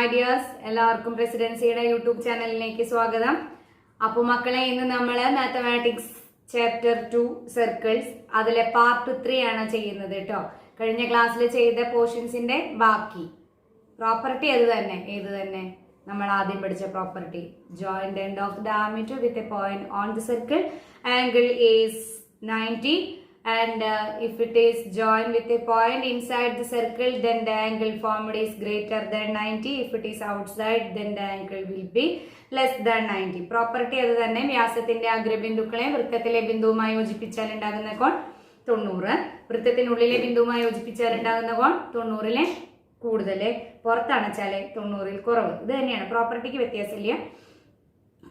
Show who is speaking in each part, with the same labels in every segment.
Speaker 1: Hi dears, എല്ലാവർക്കും പ്രസിഡൻസിയുടെ YouTube ചാനലിലേക്ക് സ്വാഗതം. അപ്പോൾ മക്കളെ, ഇന്ന് നമ്മൾ മാത്തമാറ്റിക്സ് ചാപ്റ്റർ 2 സർക്കിൾസ് അതിലെ പാർട്ട് 3 ആണ് ചെയ്യുന്നത് കേട്ടോ. കഴിഞ്ഞ ക്ലാസ്സിൽ ചെയ്ത പോർഷൻസിന്റെ ബാക്കി പ്രോപ്പർട്ടി അത് തന്നെ. ഏത് തന്നെ? നമ്മൾ ആദ്യം പഠിച്ച property. Joint end of the diameter with a point on the circle, angle is 90. And if it is joined with a point inside the circle, then the angle formed is greater than 90. If it is outside, then the angle will be less than 90. Property അത് തന്നെ. വ്യാസത്തിന്റെ അഗ്രബിന്ദുക്കളെ വൃത്തത്തിലെ ബിന്ദുവുമായി യോജിപ്പിച്ചാൽ ഉണ്ടാകുന്ന കോൺ 90. വൃത്തത്തിനുള്ളിലെ ബിന്ദുവുമായി യോജിപ്പിച്ചാൽ ഉണ്ടാകുന്ന കോൺ 90-ലെ കൂടുതൽ, പുറത്തണച്ചാൽ 90-ൽ കുറവ്. ഇത് തന്നെയാണ് പ്രോപ്പർട്ടിക്ക് വ്യത്യാസമില്ല.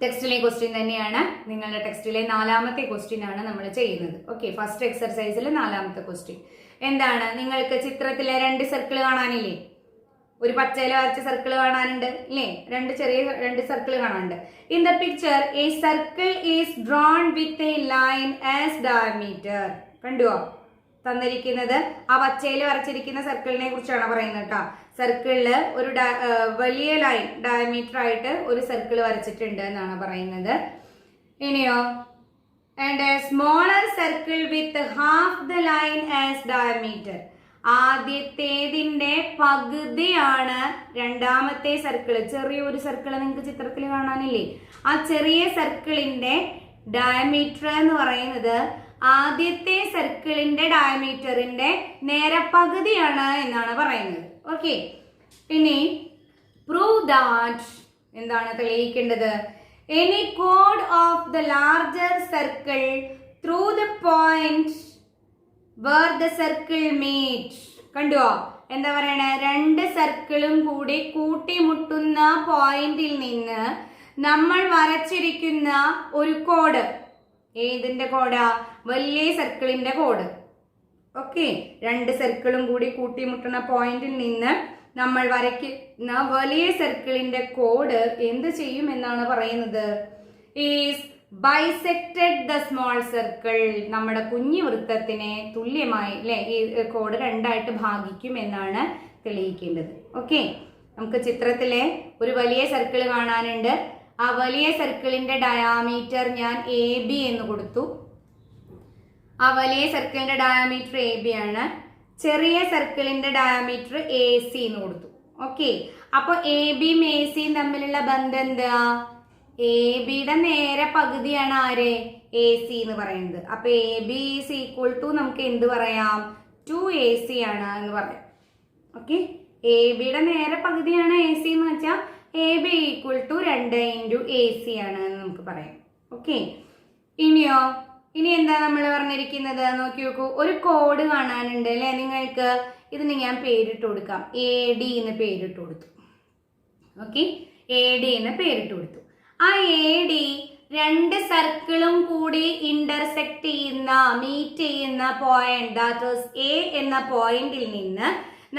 Speaker 1: ടെക്സ്റ്റിലെ question തന്നെയാണ്. നിങ്ങളുടെ ടെക്സ്റ്റിലെ 4ാമത്തെ ക്വസ്റ്റ്യൻ ആണ് നമ്മൾ ചെയ്യുന്നത്. ഓക്കെ, ഫസ്റ്റ് എക്സർസൈസിൽ 4ാമത്തെ ക്വസ്റ്റ്യൻ എന്താണ്? നിങ്ങൾക്ക് ചിത്രത്തിലെ 2 സർക്കിൾ കാണാനില്ലേ? ഒരു പച്ചയിൽ വരച്ച സർക്കിൾ കാണാനുണ്ട് ഇല്ലേ? ചെറിയ 2 സർക്കിൾ കാണാനുണ്ട്. In the picture a circle is drawn with a line as diameter. കണ്ടുവോ? തന്നിരിക്കുന്നത് ആ പച്ചയിൽ വരച്ചിരിക്കുന്ന സർക്കിളിനെ കുറിച്ചാണ് പറയുന്നത് കേട്ടോ. സർക്കിളില് ഒരു വലിയ ലൈൻ ഡയമീറ്റർ ആയിട്ട് ഒരു സർക്കിൾ വരച്ചിട്ടുണ്ട് എന്നാണ് പറയുന്നത്. ഇനിയോ, and a smaller circle with half the line as diameter. ആദ്യത്തേതിന്റെ പകുതിയാണ് രണ്ടാമത്തെ സർക്കിൾ. ചെറിയൊരു സർക്കിൾ നിങ്ങൾക്ക് ചിത്രത്തിൽ കാണാനില്ലേ? ആ ചെറിയ സർക്കിളിന്റെ ഡയമീറ്റർ എന്ന് പറയുന്നത് ആദ്യത്തെ സർക്കിളിന്റെ ഡയമീറ്ററിന്റെ നേരെ പകുതിയാണ് എന്നാണ് പറയുന്നത്. ഓക്കെ, ഇനി പ്രൂവ് ദാറ്റ്. എന്താണ് തെളിയിക്കേണ്ടത്? എനി കോഡ് of the larger circle through the point where the circle meet. കണ്ടുവോ? എന്താ പറയണേ? 2 സർക്കിളും കൂടി കൂട്ടിമുട്ടുന്ന പോയിന്റിൽ നിന്ന് നമ്മൾ വരച്ചിരിക്കുന്ന ഒരു കോഡ്. ഏതിന്റെ കോഡാ? വലിയ സർക്കിളിന്റെ കോഡ്. ഓക്കെ, 2 സർക്കിളും കൂടി കൂട്ടിമുട്ടുന്ന പോയിന്റിൽ നിന്ന് നമ്മൾ വരയ്ക്കുന്ന വലിയ സർക്കിളിന്റെ കോഡ് എന്ത് ചെയ്യും എന്നാണ് പറയുന്നത്? Is bisected the small circle. നമ്മുടെ കുഞ്ഞു വൃത്തത്തിനെ തുല്യമായി അല്ലെ ഈ കോഡ് 2ആയിട്ട് ഭാഗിക്കും എന്നാണ് തെളിയിക്കേണ്ടത്. ഓക്കെ, നമുക്ക് ചിത്രത്തിലെ ഒരു വലിയ സർക്കിൾ കാണാനുണ്ട്. ആ വലിയ സർക്കിളിന്റെ ഡയാമീറ്റർ ഞാൻ AB എന്ന് കൊടുത്തു. ആ വലിയ സർക്കിളിന്റെ ഡയാമീറ്റർ AB ആണ്. ചെറിയ സർക്കിളിന്റെ ഡയാമീറ്റർ AC എന്ന് കൊടുത്തു. ഓക്കെ, അപ്പൊ ABയും ACയും തമ്മിലുള്ള ബന്ധം എന്താ? ABയുടെ നേരെ പകുതിയാണ് ആര്? AC എന്ന് പറയുന്നത്. അപ്പൊ AB ഈസ് ഈക്വൽ ടു നമുക്ക് എന്ത് പറയാം? 2AC ആണ് എന്ന് പറയാം. ഓക്കെ, ABയുടെ നേരെ പകുതിയാണ് AC എന്ന് വെച്ചാൽ AB ഈക്വൽ ടു 2 × AC ആണ് എന്ന് നമുക്ക് പറയാം. ഓക്കെ, ഇനിയോ, ഇനി എന്താ നമ്മൾ പറഞ്ഞിരിക്കുന്നത്? നോക്കി നോക്കൂ, ഒരു കോഡ് കാണാനുണ്ട് അല്ലെ നിങ്ങൾക്ക്. ഇതിന് ഞാൻ പേരിട്ട് കൊടുക്കാം. AD എന്ന് പേരിട്ട് കൊടുത്തു. ഓക്കെ, AD എന്ന് പേരിട്ട് കൊടുത്തു. ആ AD 2 സർക്കിളും കൂടി ഇന്റർസെക്ട് ചെയ്യുന്ന, മീറ്റ് ചെയ്യുന്ന പോയിന്റ്, ദാറ്റ് ഈസ് A എന്ന പോയിന്റിൽ നിന്ന്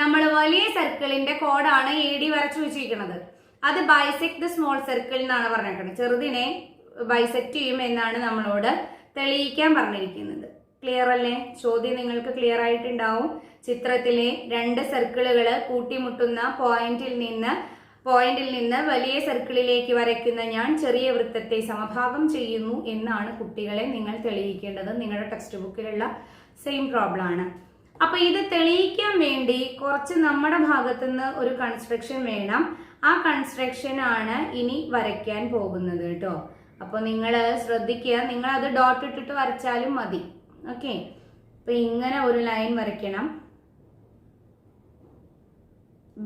Speaker 1: നമ്മൾ വലിയ സർക്കിളിന്റെ കോഡാണ് AD വരച്ചു വെച്ചിരിക്കുന്നത്. അത് ബൈസെക്ട് ദ സ്മോൾ സർക്കിൾ എന്നാണ് പറഞ്ഞിരിക്കുന്നത്. ചെറുതിനെ ബൈസെക്ട് ചെയ്യും എന്നാണ് നമ്മളോട് തെളിയിക്കാൻ പറഞ്ഞിരിക്കുന്നത്. ക്ലിയർ അല്ലേ? ചോദ്യം നിങ്ങൾക്ക് ക്ലിയർ ആയിട്ടുണ്ടാവും. ചിത്രത്തിലെ 2 സർക്കിളുകൾ കൂട്ടിമുട്ടുന്ന പോയിന്റിൽ നിന്ന് വലിയ സർക്കിളിലേക്ക് വരയ്ക്കുന്ന ഞാൻ ചെറിയ വൃത്തത്തെ സമഭാഗം ചെയ്യുന്നു എന്നാണ് കുട്ടികളെ നിങ്ങൾ തെളിയിക്കേണ്ടത്. നിങ്ങളുടെ ടെക്സ്റ്റ് ബുക്കിലുള്ള സെയിം പ്രോബ്ലം ആണ്. അപ്പൊ ഇത് തെളിയിക്കാൻ വേണ്ടി കുറച്ച് നമ്മുടെ ഭാഗത്തുനിന്ന് ഒരു കൺസ്ട്രക്ഷൻ വേണം. ആ കൺസ്ട്രക്ഷൻ ആണ് ഇനി വരയ്ക്കാൻ പോകുന്നത് കേട്ടോ. അപ്പൊ നിങ്ങൾ ശ്രദ്ധിക്കുക, നിങ്ങൾ അത് ഡോട്ട് ഇട്ടിട്ട് വരച്ചാലും മതി. ഓക്കെ, അപ്പൊ ഇങ്ങനെ ഒരു ലൈൻ വരയ്ക്കണം.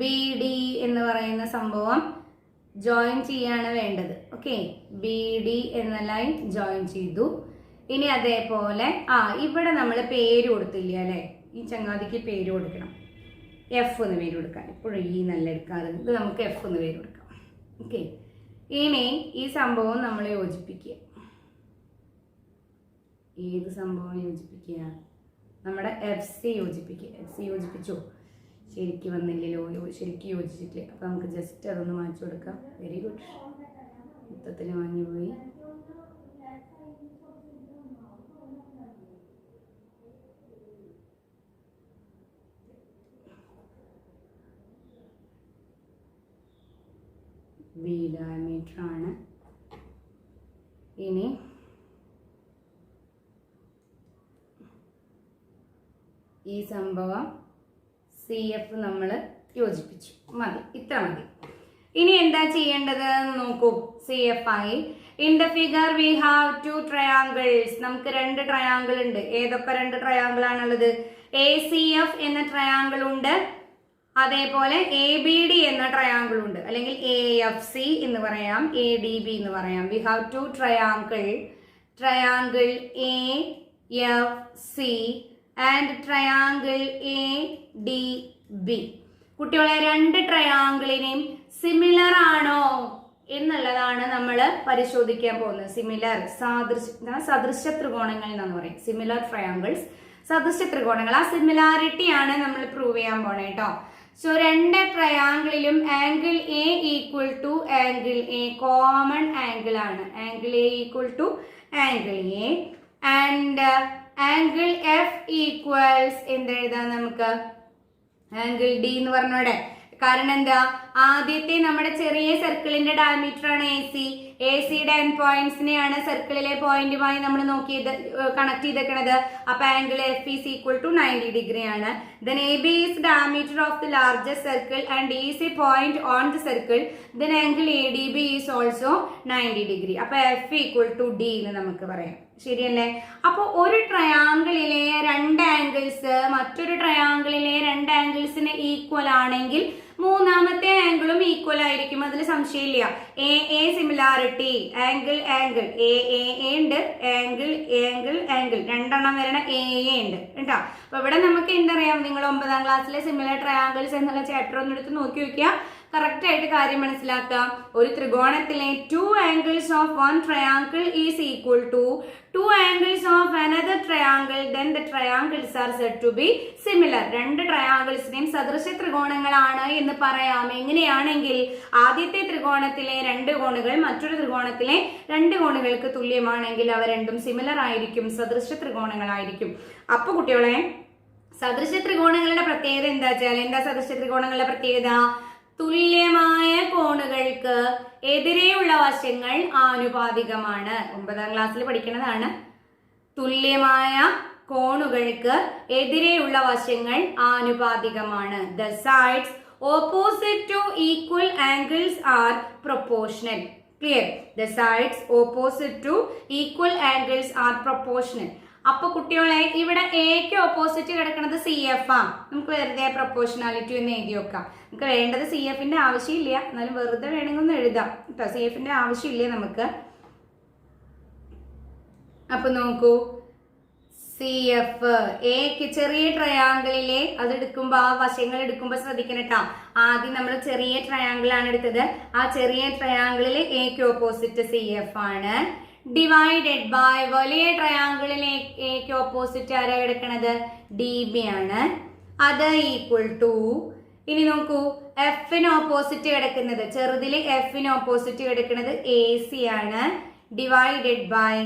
Speaker 1: BD എന്ന് പറയുന്ന സംഭവം ജോയിൻ ചെയ്യാണ് വേണ്ടത്. ഓക്കെ, BD എന്ന ലൈൻ ജോയിൻ ചെയ്തു. ഇനി അതേപോലെ ഇവിടെ നമ്മൾ പേര് കൊടുത്തില്ല അല്ലെ? ഈ ചങ്ങാതിക്ക് പേര് കൊടുക്കണം. F എന്ന് പേര് കൊടുക്കാം. ഇപ്പോഴും ഈ നല്ല എടുക്കാറ്. ഇത് നമുക്ക് F എന്ന് പേര് കൊടുക്കാം. ഓക്കെ, ഇനി ഈ സംഭവം നമ്മൾ യോജിപ്പിക്കുക. ഏത് സംഭവം യോജിപ്പിക്കുക? നമ്മുടെ FC യോജിപ്പിക്കുക. FC യോജിപ്പിച്ചോ? ശരിക്കും വന്നില്ലല്ലോ, ശരിക്കും യോജിച്ചിട്ടില്ല. അപ്പൊ നമുക്ക് ജസ്റ്റ് അതൊന്ന് മാറ്റി കൊടുക്കാം. വെരി ഗുഡ്, മൊത്തത്തിൽ മാഞ്ഞു പോയി. ബി ഡയമീറ്റർ ആണ്. ഇനി ഈ സംഭവം CF നമ്മൾ യോജിപ്പിച്ചു. മതി, ഇത്ര മതി. ഇനി എന്താ ചെയ്യേണ്ടത് നോക്കൂ. CF ആയി. In the figure we have 2 triangles. നമുക്ക് 2 ട്രയാങ്കിൾ ഉണ്ട്. ഏതൊക്കെ 2 ട്രയാങ്കിൾ ആണുള്ളത്? ACF എന്ന ട്രയാങ്കിൾ ഉണ്ട്, അതേപോലെ ABD എന്ന ട്രയാങ്കിൾ ഉണ്ട്, അല്ലെങ്കിൽ AFC എന്ന് പറയാം, ADB എന്ന് പറയാം. We have 2 triangle AFC and triangle ADB. കുട്ടികളെ 2 ട്രയാങ്കിളിനെയും സിമിലർ ആണോ എന്നുള്ളതാണ് നമ്മൾ പരിശോധിക്കാൻ പോകുന്നത്. സിമിലർ സദൃശ ത്രികോണങ്ങൾ എന്നാണ് പറയും. സിമിലർ ട്രയാങ്കിൾസ്, സദൃശ ത്രികോണങ്ങൾ. ആ സിമിലാരിറ്റി ആണ് നമ്മൾ പ്രൂവ് ചെയ്യാൻ പോണേ കേട്ടോ. സോ 2 ട്രയാങ്കിളിലും angle A equal to angle A common angle ആണ്. Angle A equal to angle A and angle F equals എന്തെഴുതാം നമുക്ക്? ആംഗിൾ D എന്ന് പറഞ്ഞോടെ. കാരണം എന്താ? ആദ്യത്തെ നമ്മുടെ ചെറിയ സർക്കിളിന്റെ ഡയമീറ്റർ ആണ് ACയുടെ എൻഡ് പോയിന്റ്സിനെയാണ് സർക്കിളിലെ പോയിന്റുമായി നമ്മൾ നോക്കിയത്, കണക്ട് ചെയ്തേക്കണത്. അപ്പൊ angle F is equal to 90 degree ആണ്. Then AB is diameter of the largest circle and D is a point on the circle. Then angle ADB is also 90 degree. അപ്പൊ F equal to D എന്ന് നമുക്ക് പറയാം. ശരിയല്ലേ? അപ്പൊ ഒരു ട്രയാങ്കിളിലെ 2 angles മറ്റൊരു ട്രയാങ്കിളിലെ 2 ആംഗിൾസിന് equal ആണെങ്കിൽ മൂന്നാമത്തെ ആംഗിളും ഈക്വൽ ആയിരിക്കും, അതിൽ സംശയമില്ല. A സിമിലാരിറ്റി, ആംഗിൾ ഉണ്ട്, ആംഗിൾ രണ്ടെണ്ണം വരണ A ഉണ്ട് കേട്ടോ. അപ്പൊ ഇവിടെ നമുക്ക് എന്തറിയാം? നിങ്ങൾ 9ാം ക്ലാസ്സിലെ സിമിലർ ട്രയാങ്കിൾസ് എന്നുള്ള ചാപ്റ്റർ ഒന്ന് എടുത്ത് നോക്കി നോക്കിയാൽ കറക്റ്റ് ആയിട്ട് കാര്യം മനസ്സിലാക്കാം. ഒരു ത്രികോണത്തിലെ 2 angles of one triangle is equal to 2 angles of another triangle, then the triangles are said to be similar. 2 ട്രയാങ്കിൾസിനെയും സദൃശ ത്രികോണങ്ങളാണ് എന്ന് പറയാം. എങ്ങനെയാണെങ്കിൽ ആദ്യത്തെ ത്രികോണത്തിലെ 2 കോണുകൾ മറ്റൊരു ത്രികോണത്തിലെ 2 കോണുകൾക്ക് തുല്യമാണെങ്കിൽ അവ രണ്ടും സിമിലർ ആയിരിക്കും, സദൃശ ത്രികോണങ്ങളായിരിക്കും. അപ്പൊ കുട്ടികളെ, സദൃശ ത്രികോണങ്ങളുടെ പ്രത്യേകത എന്താ വെച്ചാൽ, എന്താ സദൃശ ത്രികോണങ്ങളുടെ പ്രത്യേകത? തുല്യമായ കോണുകൾക്ക് എതിരെയുള്ള വശങ്ങൾ ആനുപാതികമാണ്. 9ാം ക്ലാസ്സിൽ പഠിക്കുന്നതാണ്. തുല്യമായ കോണുകൾക്ക് എതിരെയുള്ള വശങ്ങൾ ആനുപാതികമാണ്. The sides opposite to equal angles are proportional. Clear? The sides opposite to equal angles are proportional. അപ്പൊ കുട്ടികളെ, ഇവിടെ എക്ക് ഓപ്പോസിറ്റ് കിടക്കുന്നത് CF ആ. നമുക്ക് വെറുതെ പ്രൊപ്പോർഷണാലിറ്റി എന്ന് എഴുതി വെക്കാം. നമുക്ക് വേണ്ടത് CFന്റെ ആവശ്യമില്ല, എന്നാലും വെറുതെ വേണമെങ്കിൽ ഒന്ന് എഴുതാം കേട്ടോ. CFന്റെ ആവശ്യമില്ല നമുക്ക്. അപ്പൊ നോക്കൂ, CF എക്ക് ചെറിയ ട്രയാങ്കിളിലെ അത് എടുക്കുമ്പോ, ആ വശങ്ങൾ എടുക്കുമ്പോ ശ്രദ്ധിക്കണം കേട്ടോ. ആദ്യം നമ്മൾ ചെറിയ ട്രയാങ്കിൾ ആണ് എടുത്തത്. ആ ചെറിയ ട്രയാങ്കിളിൽ എക്ക് ഓപ്പോസിറ്റ് CF ആണ്. ഡിവൈഡഡ് ബൈ വലിയ ട്രയാങ്കിളിലെ എക്ക് ഓപ്പോസിറ്റ് ആരാ കിടക്കണത്? DB ആണ്. അത് ഈക്വൽ ടു, ഇനി നോക്കൂ, എഫിന് ഓപ്പോസിറ്റ് കിടക്കുന്നത്, ചെറുതില് എഫിന് ഓപ്പോസിറ്റ് കിടക്കുന്നത് AC ആണ്. ഡിവൈഡഡ് ബൈ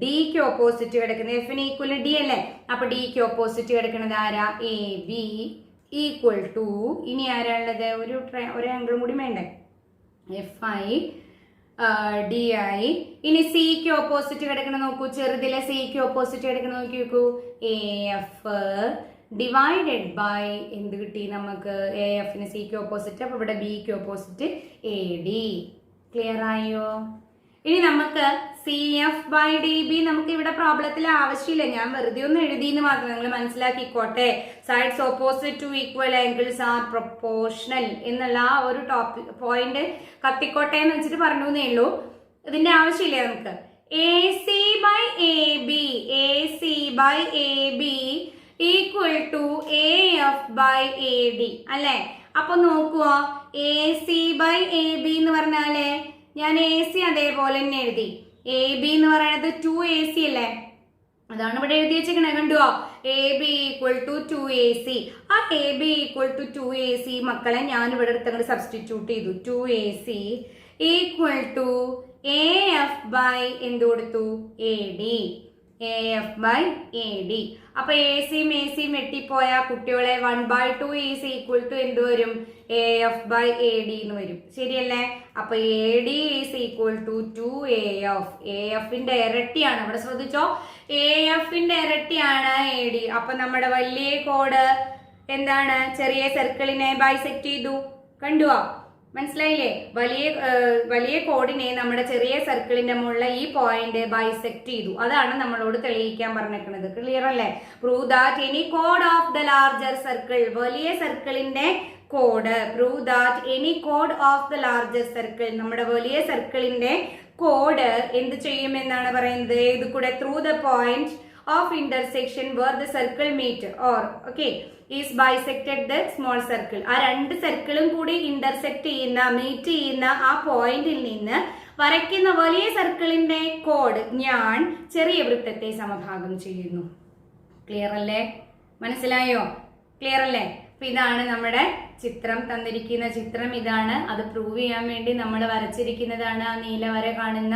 Speaker 1: ഡിക്ക് ഓപ്പോസിറ്റ് കിടക്കുന്നത്, എഫിന് ഈക്വൽ D അല്ലേ, അപ്പൊ ഡിക്ക് ഓപ്പോസിറ്റ് കിടക്കുന്നത് ആരാ? AB ഈക്വൽ ടു, ഇനി ആരാ ഉള്ളത്? ഒരു ആംഗിളും കൂടി വേണ്ടേ? FI DI. ഇനി സിക്ക് ഓപ്പോസിറ്റ് കിടക്കണം നോക്കൂ, ചെറുതിലെ സിക്ക് ഓപ്പോസിറ്റ് കിടക്കണം നോക്കി നോക്കൂ, AF ഡിവൈഡഡ് ബൈ എന്ത് കിട്ടി നമുക്ക്? AFന് സിക്ക് ഓപ്പോസിറ്റ്, അപ്പൊ ഇവിടെ ബിക്ക് ഓപ്പോസിറ്റ് AD. ക്ലിയർ ആയോ? ഇനി നമുക്ക് CF/DB നമുക്ക് ഇവിടെ പ്രോബ്ലത്തിൽ ആവശ്യമില്ല, ഞാൻ വെറുതെ ഒന്ന് എഴുതിയെന്ന് മാത്രം, നിങ്ങൾ മനസ്സിലാക്കിക്കോട്ടെ. Sides opposite to equal angles are proportional എന്നുള്ള ആ ഒരു പോയിന്റ് കത്തിക്കോട്ടെ എന്ന് വെച്ചിട്ട് പറഞ്ഞു എന്നേ ഉള്ളൂ. ഇതിന്റെ ആവശ്യമില്ല നമുക്ക്. AC/AB ഈക്വൽ ടു AF/AD അല്ലെ? അപ്പൊ നോക്കുക, AC/AB എന്ന് പറഞ്ഞാല് ഞാൻ AC അതേപോലെ തന്നെ എഴുതി. AB എന്ന് പറയുന്നത് 2AC അല്ലേ, അതാണ് ഇവിടെ എഴുതി വെച്ചേക്കണേ, കണ്ടുവോ? AB equal to 2AC. ആ AB ഈക്വൽ ടു 2AC മക്കളെ ഞാൻ ഇവിടെ അടുത്തങ്ങോട്ട് സബ്സ്റ്റിറ്റ്യൂട്ട് ചെയ്തു. 2AC equal to AF by എന്ത് കൊടുത്തു? AD. AF/AD. അപ്പൊ ACയും ACയും വെട്ടിപ്പോയ കുട്ടികളെ 1/2 ഈസ് ഈക്വൽ ടു എന്ത് വരും? AF/AD എന്ന് വരും. ശരിയല്ലേ? അപ്പൊ AD is equal to 2AF. AFന്റെ ഇരട്ടിയാണ്. ഇവിടെ ശ്രദ്ധിച്ചോ, AFന്റെ ഇരട്ടിയാണ് AD. അപ്പൊ നമ്മുടെ വലിയ കോഡ് എന്താണ്? ചെറിയ സർക്കിളിനെ ബൈസെക്ട് ചെയ്തു. കണ്ടുവോ? മനസ്സിലായില്ലേ? വലിയ കോഡിനെ നമ്മുടെ ചെറിയ സർക്കിളിന്റെ മുകളിൽ ഈ പോയിന്റ് ബൈസെക്ട് ചെയ്തു. അതാണ് നമ്മളോട് തെളിയിക്കാൻ പറഞ്ഞിരിക്കുന്നത്. ക്ലിയർ അല്ലേ? പ്രൂവ് ദാറ്റ് എനി കോഡ് ഓഫ് ദ ലാർജർ സർക്കിൾ, വലിയ സർക്കിളിന്റെ കോഡ്. പ്രൂവ് ദാറ്റ് എനി കോഡ് ഓഫ് ദ ലാർജർ സർക്കിൾ, നമ്മുടെ വലിയ സർക്കിളിന്റെ കോഡ് എന്ത് ചെയ്യുമെന്നാണ് പറയുന്നത്? ഇത് കൂടെ through the point of intersection where the circle meet or okay is bisected the small circle. ആ രണ്ട് സർക്കിളും കൂടി ഇന്റർസെക്ട് ചെയ്യുന്ന, മീറ്റ് ചെയ്യുന്ന ആ പോയിന്റിൽ നിന്ന് വരയ്ക്കുന്ന വലിയ സർക്കിളിന്റെ കോഡ് ഞാൻ ചെറിയ വൃത്തത്തെ സമഭാഗം ചെയ്യുന്നു. ക്ലിയർ അല്ലേ? മനസ്സിലായോ? ക്ലിയർ അല്ലേ? അപ്പൊ ഇതാണ് നമ്മുടെ ചിത്രം. തന്നിരിക്കുന്ന ചിത്രം ഇതാണ്. അത് പ്രൂവ് ചെയ്യാൻ വേണ്ടി നമ്മൾ വരച്ചിരിക്കുന്നതാണ്. ആ നീല വര കാണുന്ന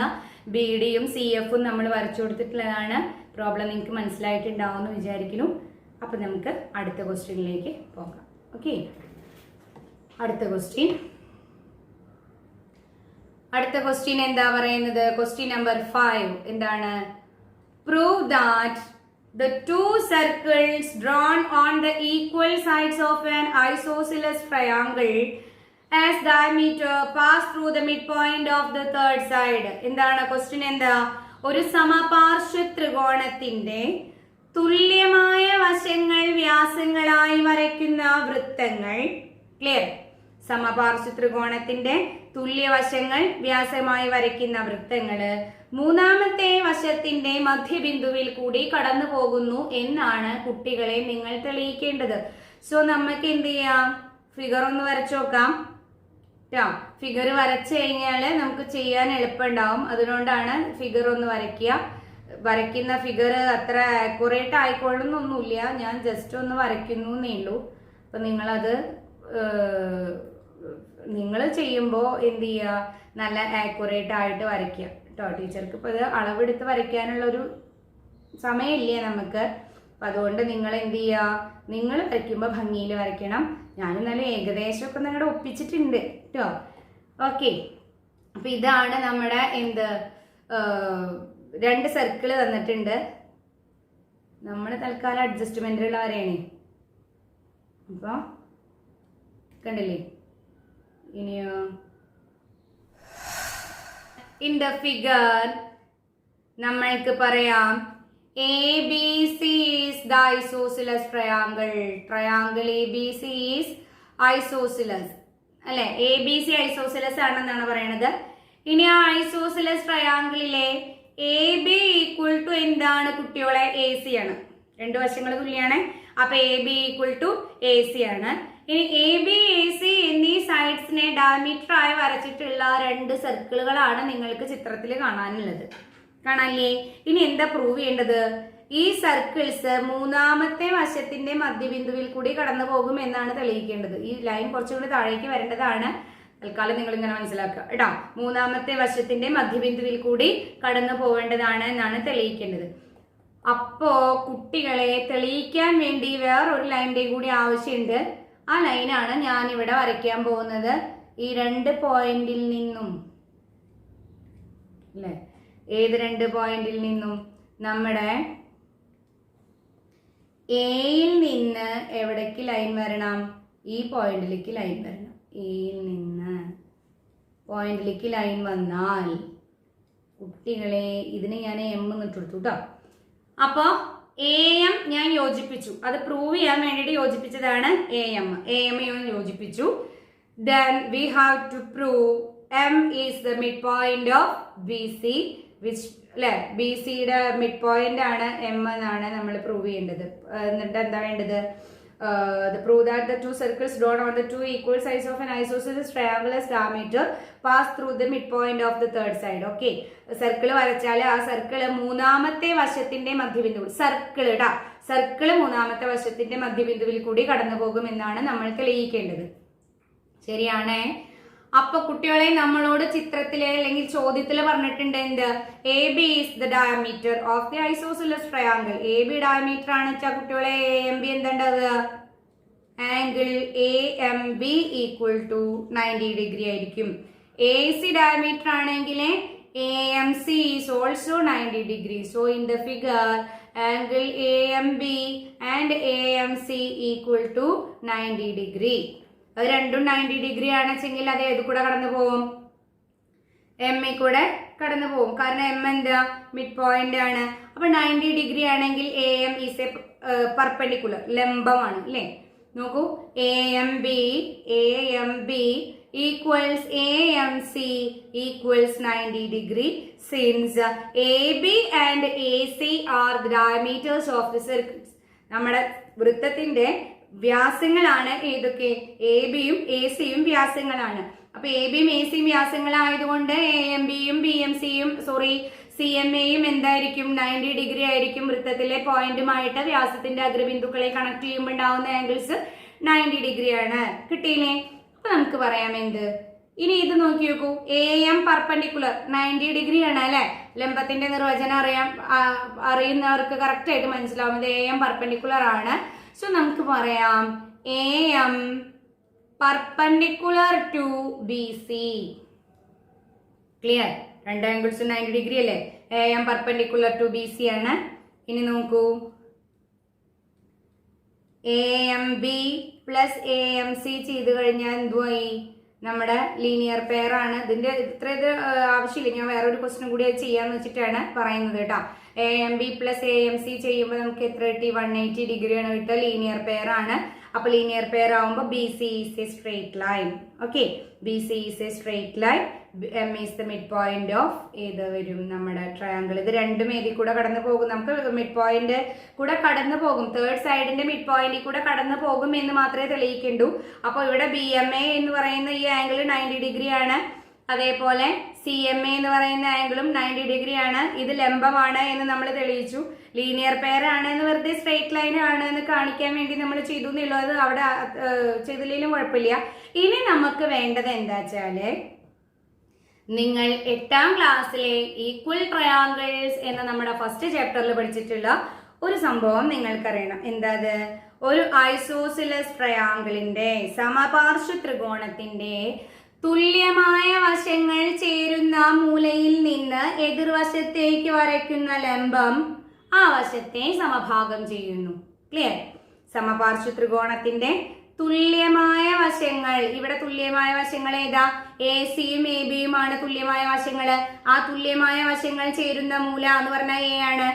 Speaker 1: BDയും CFും നമ്മൾ വരച്ചു കൊടുത്തിട്ടുള്ളതാണ്. പ്രോബ്ലം നിങ്ങൾക്ക് മനസ്സിലായിട്ടുണ്ടാവും എന്ന് വിചാരിക്കുന്നു. അപ്പൊ നമുക്ക് അടുത്ത ക്വസ്റ്റ്യനിലേക്ക് പോകാം. ഓക്കെ, അടുത്ത ക്വസ്റ്റ്യൻ എന്താ പറയുന്നത്? ക്വസ്റ്റ്യൻ നമ്പർ 5 എന്താണ്? Prove that the two circles drawn on the equal sides of an isosceles triangle as diameter pass through the midpoint of the third side. എന്താണ് ക്വസ്റ്റ്യൻ? എന്താ? ഒരു സമപാർശ്വ ത്രികോണത്തിന്റെ തുല്യമായ വശങ്ങൾ വ്യാസങ്ങളായി വരയ്ക്കുന്ന വൃത്തങ്ങൾ. ക്ലിയർ? സമപാർശ്വ ത്രികോണത്തിന്റെ തുല്യവശങ്ങൾ വ്യാസമായി വരയ്ക്കുന്ന വൃത്തങ്ങള് മൂന്നാമത്തെ വശത്തിന്റെ മധ്യബിന്ദുവിൽ കൂടി കടന്നു പോകുന്നു എന്നാണ് കുട്ടികളെ നിങ്ങൾ തെളിയിക്കേണ്ടത്. സോ നമുക്ക് എന്ത് ചെയ്യാം? ഫിഗർ ഒന്ന് വരച്ചു നോക്കാം. ഫിഗർ വരച്ചു കഴിഞ്ഞാൽ നമുക്ക് ചെയ്യാൻ എളുപ്പമുണ്ടാവും. അതുകൊണ്ടാണ് ഫിഗർ ഒന്ന് വരയ്ക്കുന്ന ഫിഗർ അത്ര ആക്യുറേറ്റ് ആയിക്കൊള്ളുന്നൊന്നുമില്ല. ഞാൻ ജസ്റ്റ് ഒന്ന് വരയ്ക്കുന്നു എന്നേ ഉള്ളൂ. അപ്പൊ നിങ്ങൾ ചെയ്യുമ്പോൾ എന്ത് ചെയ്യുക? നല്ല ആക്യുറേറ്റ് ആയിട്ട് വരയ്ക്കുക കേട്ടോ. ടീച്ചർക്ക് ഇപ്പോൾ ഇത് അളവെടുത്ത് വരയ്ക്കാനുള്ളൊരു സമയമില്ലേ നമുക്ക്. അപ്പം അതുകൊണ്ട് നിങ്ങൾ എന്ത് ചെയ്യുക? നിങ്ങൾ വരയ്ക്കുമ്പോൾ ഭംഗിയിൽ വരയ്ക്കണം. ഞാനും നല്ല ഏകദേശമൊക്കെ നിങ്ങളുടെ ഒപ്പിച്ചിട്ടുണ്ട് കേട്ടോ. ഓക്കെ, അപ്പം ഇതാണ് നമ്മുടെ രണ്ട് സർക്കിൾ തന്നിട്ടുണ്ട്. നമ്മൾ തൽക്കാലം അഡ്ജസ്റ്റ്മെന്റിലുള്ള വരെയാണ്. അപ്പോൾ കണ്ടില്ലേ? ഇനിയോ ഇൻ ദ ഫിഗർ നമ്മൾക്ക് പറയാം ABC is the isosceles triangle. Triangle ABC is isosceles. അല്ലെ? ABC isosceles ആണെന്നാണ് പറയണത്. ഇനി ആ ഐസോസിലസ് ട്രയാങ്കിളിലെ AB ഈക്വൽ ടു എന്താണ് കുട്ടികളെ? AC ആണ്. രണ്ടു വശങ്ങൾ തുല്യാണ്. അപ്പൊ AB ഈക്വൽ ടു AC ആണ്. ഇനി AB AC എന്നീ സൈഡ്സിനെ ഡയമീറ്റർ ആയി വരച്ചിട്ടുള്ള രണ്ട് സർക്കിളുകളാണ് നിങ്ങൾക്ക് ചിത്രത്തിൽ കാണാനുള്ളത്. കാണാല്ലേ? ഇനി എന്താ പ്രൂവ് ചെയ്യേണ്ടത്? ഈ സർക്കിൾസ് മൂന്നാമത്തെ വശത്തിന്റെ മധ്യബിന്ദുവിൽ കൂടി കടന്നു പോകും എന്നാണ് തെളിയിക്കേണ്ടത്. ഈ ലൈൻ കുറച്ചുകൂടി താഴേക്ക് വരേണ്ടതാണ്. തൽക്കാലം നിങ്ങൾ ഇങ്ങനെ മനസ്സിലാക്കുക കേട്ടോ. മൂന്നാമത്തെ വശത്തിന്റെ മധ്യബിന്ദുവിൽ കൂടി കടന്നു പോവേണ്ടതാണ് എന്നാണ് തെളിയിക്കേണ്ടത്. അപ്പോ കുട്ടികളെ തെളിയിക്കാൻ വേണ്ടി വേറൊരു ലൈനിന്റെ കൂടി ആവശ്യമുണ്ട്. ആ ലൈനാണ് ഞാൻ ഇവിടെ വരയ്ക്കാൻ പോകുന്നത്. ഈ രണ്ട് പോയിന്റിൽ നിന്നും അല്ലെ? ഏത് രണ്ട് പോയിന്റിൽ നിന്നും? നമ്മുടെ എയിൽ നിന്ന് എവിടേക്ക് ലൈൻ വരണം? ഈ പോയിന്റിലേക്ക് ലൈൻ വരണം. എയിൽ നിന്ന് പോയിന്റിലേക്ക് ലൈൻ വന്നാൽ കുട്ടികളെ ഇതിന് ഞാൻ M ഇട്ടെടുത്തു കേട്ടോ. അപ്പോ AM ഞാൻ യോജിപ്പിച്ചു. അത് പ്രൂവ് ചെയ്യാൻ വേണ്ടിയിട്ട് യോജിപ്പിച്ചതാണ് AM യോജിപ്പിച്ചു. Then we have to prove M is the midpoint of BC, which അല്ലെ? BCയുടെ മിഡ് പോയിന്റ് ആണ് M എന്നാണ് നമ്മൾ പ്രൂവ് ചെയ്യേണ്ടത്. എന്നിട്ട് എന്താ വേണ്ടത്? Prove that the two circles drawn on the two equal sides of an isosceles triangle as diameter pass through the midpoint of the third side. Okay, circle വരച്ചാൽ ആ circle മൂന്നാമത്തെ വശത്തിന്റെ മധ്യബിന്ദു സർക്കിൾ മൂന്നാമത്തെ വശത്തിന്റെ മധ്യബിന്ദുവിൽ കൂടി കടന്നു പോകും എന്നാണ് നമ്മൾ തെളിയിക്കേണ്ടത്. ശരിയാണേ? അപ്പൊ കുട്ടികളെ നമ്മളോട് ചിത്രത്തില് അല്ലെങ്കിൽ ചോദ്യത്തില് പറഞ്ഞിട്ടുണ്ട് എന്ത്, A B is the diameter of the isosceles triangle. A B diameter ആണ് വെച്ചാൽ കുട്ടികളെ എ എം ബി എന്താണ്ടാവുക, angle A M B equal to 90 degree ആയിരിക്കും. എ സി ഡയമീറ്റർ ആണെങ്കിൽ A M C is also 90 degree. So in the figure angle A M B and A M C equal to 90 degree. അത് രണ്ടും 90 degree ആണെച്ചെങ്കിൽ അത് ഏത് കൂടെ കടന്നു പോകും, M ഇ കൂടെ കടന്നു പോകും. കാരണം എം എന്താ, മിഡ് പോയിന്റ് ആണ്. അപ്പൊ 90 ഡിഗ്രി ആണെങ്കിൽ A M is A perpendicular, ലംബമാണ് അല്ലെ. നോക്കൂ, A M B equals A M C equals 90 degree. Since A B and A C are the diameters of the circles. നമ്മുടെ വൃത്തത്തിന്റെ വ്യാസങ്ങളാണ് ഏതൊക്കെ, എ ബിയും എ സിയും വ്യാസങ്ങളാണ്. അപ്പൊ എ ബിയും എ സിയും വ്യാസങ്ങളായതുകൊണ്ട് എ എം ബിയും ബി എം സിയും സി എം എയും എന്തായിരിക്കും, 90 ഡിഗ്രി ആയിരിക്കും. വൃത്തത്തിലെ പോയിന്റുമായിട്ട് വ്യാസത്തിന്റെ അഗ്രബിന്ദുക്കളെ കണക്ട് ചെയ്യുമ്പോൾ ഉണ്ടാവുന്ന ആംഗിൾസ് 90 ഡിഗ്രി ആണ്. കിട്ടിയില്ലേ? അപ്പൊ നമുക്ക് പറയാം എന്ത്, ഇനി ഇത് നോക്കി നോക്കൂ, എ എം പെർപെൻഡിക്കുലർ 90 ഡിഗ്രി ആണ് അല്ലെ. ലംബത്തിന്റെ നിർവചനം അറിയുന്നവർക്ക് കറക്റ്റ് ആയിട്ട് മനസ്സിലാവും. ഇത് എ എം പെർപെൻഡിക്കുലർ ആണ്. സോ നമുക്ക് പറയാം A M perpendicular to B C. Clear? രണ്ട് ആംഗിൾസ് 90 ഡിഗ്രി അല്ലേ. A M perpendicular to B C ആണ്. ഇനി നോക്കൂ, A M B plus A M C ചെയ്ത് കഴിഞ്ഞാൽ എന്തുമായി, നമ്മുടെ ലീനിയർ പെയർ ആണ്. ഇതിന്റെ ഇത്ര ഇത് ആവശ്യമില്ല, ഞാൻ വേറൊരു ക്വസ്റ്റ്യൻ കൂടി ചെയ്യാന്ന് വെച്ചിട്ടാണ് പറയുന്നത് കേട്ടോ. A M B plus A M C ചെയ്യുമ്പോൾ നമുക്ക് എത്ര കിട്ടി, 180 ഡിഗ്രിയാണ് കിട്ടുക. ലീനിയർ പെയർ ആണ്. അപ്പൊ ലീനിയർ പെയർ ആവുമ്പോൾ B C is A straight line. Okay, B C is A straight line. M is the mid point of ഏത് വരും, നമ്മുടെ ട്രയാങ്കിൾ. ഇത് രണ്ടും ഏതിൽ കൂടെ കടന്നു പോകും, നമുക്ക് മിഡ് പോയിന്റ് കൂടെ കടന്നു പോകും. തേർഡ് സൈഡിന്റെ മിഡ് പോയിന്റിൽ കൂടെ കടന്നു പോകും എന്ന് മാത്രമേ തെളിയിക്കണ്ടൂ. അപ്പൊ ഇവിടെ ബി എം എ എന്ന് പറയുന്ന ഈ ആംഗിൾ 90 ഡിഗ്രി ആണ്. അതേപോലെ സി എം എ എന്ന് പറയുന്ന ആംഗിളും 90 ഡിഗ്രി ആണ്. ഇത് ലംബമാണ് എന്ന് നമ്മൾ തെളിയിച്ചു. ലീനിയർ പെയർ ആണ് എന്ന് വെറുതെ സ്ട്രേറ്റ് ലൈൻ ആണ് എന്ന് കാണിക്കാൻ വേണ്ടി നമ്മൾ ചെയ്തു എന്നുള്ളത് അവിടെ ചെയ്തില്ലെങ്കിലും കുഴപ്പമില്ല. ഇനി നമുക്ക് വേണ്ടത് എന്താ വെച്ചാല്, നിങ്ങൾ 8ാം ക്ലാസ്സിലെ ഈക്വൽ ട്രയാങ്കിൾസ് എന്ന നമ്മുടെ ഫസ്റ്റ് ചാപ്റ്ററിൽ പഠിച്ചിട്ടുള്ള ഒരു സംഭവം നിങ്ങൾക്കറിയണം. എന്താ അത്? ഒരു ഐസോസിലസ് ട്രയാങ്കിളിന്റെ സമപാർശ്വ ത്രികോണത്തിന്റെ തുല്യമായ വശങ്ങൾ ചേരുന്ന മൂലയിൽ നിന്ന് എതിർവശത്തേക്ക് വരയ്ക്കുന്ന ലംബം ആ വശത്തെ സമഭാഗം ചെയ്യുന്നു. ക്ലിയർ? സമപാർശ്വ ത്രികോണത്തിന്റെ തുല്യമായ വശങ്ങൾ, ഇവിടെ തുല്യമായ വശങ്ങൾ ഏതാ, എ സിയും എ ബിയുമാണ് തുല്യമായ വശങ്ങൾ. ആ തുല്യമായ വശങ്ങൾ ചേരുന്ന മൂല എന്ന് പറഞ്ഞാൽ എ ആണ്.